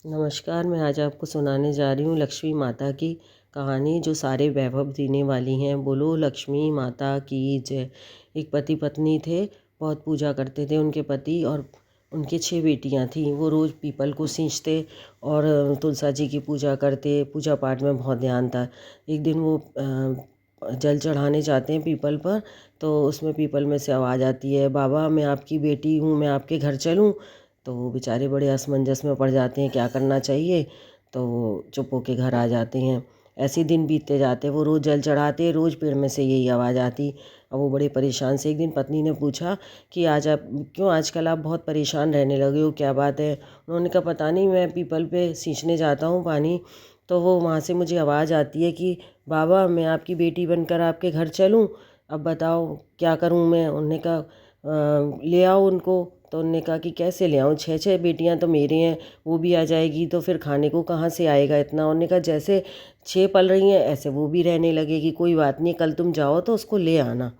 नमस्कार, मैं आज आपको सुनाने जा रही हूँ लक्ष्मी माता की कहानी जो सारे वैभव देने वाली हैं। बोलो लक्ष्मी माता की जय। एक पति पत्नी थे, बहुत पूजा करते थे उनके पति, और उनके 6 बेटियां थीं। वो रोज़ पीपल को सींचते और तुलसा जी की पूजा करते, पूजा पाठ में बहुत ध्यान था। एक दिन वो जल चढ़ाने जाते हैं पीपल पर, तो उसमें पीपल में से आवाज़ आती है, बाबा मैं आपकी बेटी हूँ, मैं आपके घर चलूँ। तो वो बेचारे बड़े असमंजस में पड़ जाते हैं, क्या करना चाहिए। तो वो चुप होके घर आ जाते हैं। ऐसे ही दिन बीतते जाते, वो रोज़ जल चढ़ाते, रोज़ पेड़ में से यही आवाज़ आती। अब वो बड़े परेशान से, एक दिन पत्नी ने पूछा कि आज आप क्यों, आजकल आप बहुत परेशान रहने लगे हो, क्या बात है। उन्होंने कहा पता नहीं, मैं पीपल पे सींचने जाता हूँ पानी, तो वो वहाँ से मुझे आवाज़ आती है कि बाबा मैं आपकी बेटी बनकर आपके घर चलूँ, अब बताओ क्या करूँ मैं। उन्होंने कहा ले आओ उनको। तो उन्होंने कहा कि कैसे ले आऊँ, 6 बेटियां तो मेरी हैं, वो भी आ जाएगी तो फिर खाने को कहाँ से आएगा इतना। उन्होंने कहा जैसे 6 पल रही हैं ऐसे वो भी रहने लगेगी, कोई बात नहीं, कल तुम जाओ तो उसको ले आना।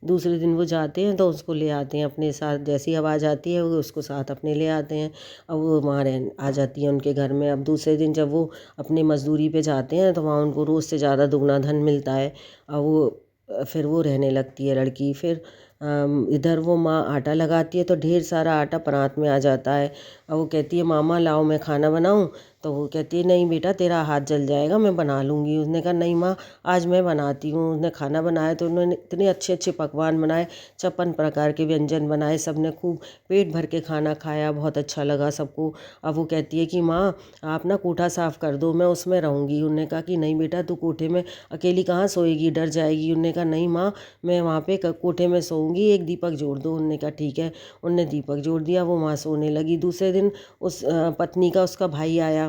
दूसरे दिन वो जाते हैं तो उसको ले आते हैं अपने साथ, जैसी आवाज़ आती है वो उसको साथ अपने ले आते हैं। अब वो वहाँ रह आ जाती है उनके घर में। अब दूसरे दिन जब वो अपने मजदूरी पे जाते हैं तो वहाँ उनको रोज़ से ज़्यादा दुगना धन मिलता है। अब वो फिर वो रहने लगती है लड़की। फिर इधर वो माँ आटा लगाती है तो ढेर सारा आटा परात में आ जाता है। अब वो कहती है मामा लाओ मैं खाना बनाऊँ। तो वो कहती है नहीं बेटा तेरा हाथ जल जाएगा, मैं बना लूँगी। उसने कहा नहीं माँ, आज मैं बनाती हूँ। उसने खाना बनाया तो उन्होंने इतने अच्छे अच्छे पकवान बनाए, 56 प्रकार के व्यंजन बनाए। सबने खूब पेट भर के खाना खाया, बहुत अच्छा लगा सबको। अब वो कहती है कि माँ आप ना कोठा साफ़ कर दो, मैं उसमें रहूँगी। उन्होंने कहा कि नहीं बेटा तू कोठे में अकेली कहाँ सोएगी, डर जाएगी। उन्होंने कहा नहीं माँ, मैं वहाँ पे कोठे में सोऊंगी, एक दीपक जोड़ दो। उन्होंने कहा ठीक है। उनने दीपक जोड़ दिया, वो वहाँ सोने लगी। दूसरे दिन उस पत्नी का उसका भाई आया।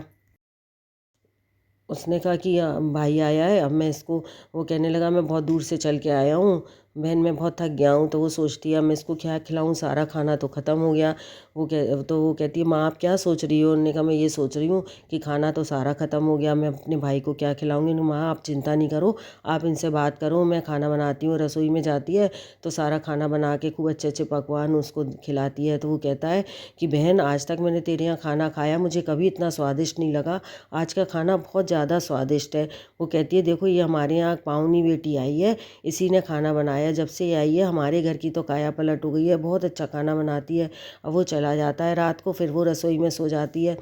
उसने कहा कि भाई आया है, अब मैं इसको, वो कहने लगा मैं बहुत दूर से चल के आया हूँ बहन, मैं बहुत थक गया हूँ। तो वो सोचती है अब मैं इसको क्या खिलाऊँ, सारा खाना तो ख़त्म हो गया। वो कहती है माँ आप क्या सोच रही हो। उन्होंने कहा मैं ये सोच रही हूँ कि खाना तो सारा ख़त्म हो गया, मैं अपने भाई को क्या खिलाऊँगी। माँ आप चिंता नहीं करो, आप इनसे बात करो, मैं खाना बनाती हूँ। रसोई में जाती है तो सारा खाना बना के खूब अच्छे अच्छे पकवान उसको खिलाती है। तो वो कहता है कि बहन आज तक मैंने तेरे यहाँ खाना खाया, मुझे कभी इतना स्वादिष्ट नहीं लगा, आज का खाना बहुत ज़्यादा स्वादिष्ट है। वो कहती है देखो ये हमारे यहाँ पावनी बेटी आई है, इसी ने खाना बनाया, जब से ये आई है हमारे घर की तो काया पलट हो गई है, बहुत अच्छा खाना बनाती है। अब वो चला जाता है रात को, फिर वो रसोई में सो जाती है,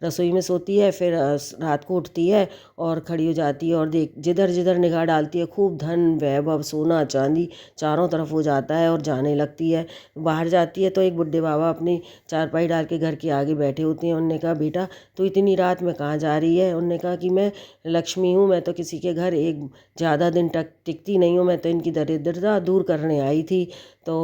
रसोई में सोती है। फिर रात को उठती है और खड़ी हो जाती है और देख जिधर जिधर निगाह डालती है खूब धन वैभव सोना चांदी चारों तरफ हो जाता है और जाने लगती है। बाहर जाती है तो एक बुढ़े बाबा अपनी चारपाई डाल के घर के आगे बैठे होते हैं। उनने कहा बेटा तो इतनी रात में कहाँ जा रही है। उनने कहा कि मैं लक्ष्मी हूँ, मैं तो किसी के घर एक ज़्यादा दिन तक टिकती नहीं हूँ, मैं तो इनकी दरिद्रता दूर करने आई थी। तो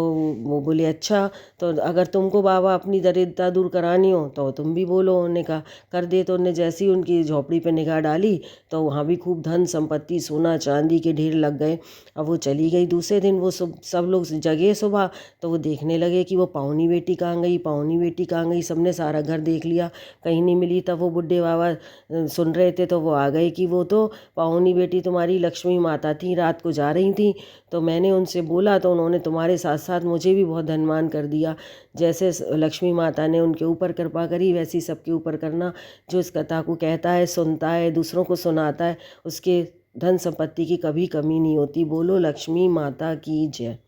वो बोले अच्छा, तो अगर तुमको बाबा अपनी दरिद्रता दूर करानी हो तो तुम भी बोलो। उन्होंने कहा कर दे। तो उन्हें जैसी उनकी झोपड़ी पे निगाह डाली तो वहाँ भी खूब धन संपत्ति सोना चांदी के ढेर लग गए। अब वो चली गई। दूसरे दिन वो सब लोग जगे सुबह, तो वो देखने लगे कि वो पावनी बेटी कहाँ गई, पावनी बेटी कहाँ गई। सबने सारा घर देख लिया, कहीं नहीं मिली। तब वो बुढ़े बाबा सुन रहे थे तो वो आ गए कि वो तो पावनी बेटी तुम्हारी लक्ष्मी माता थी, रात को जा रही थी, तो मैंने उनसे बोला तो उन्होंने तुम्हारे साथ साथ मुझे भी बहुत धनवान कर दिया। जैसे लक्ष्मी माता ने उनके ऊपर कृपा करी वैसी सबके ऊपर करना। जो इस कथा को कहता है, सुनता है, दूसरों को सुनाता है, उसके धन संपत्ति की कभी कमी नहीं होती। बोलो लक्ष्मी माता की जय।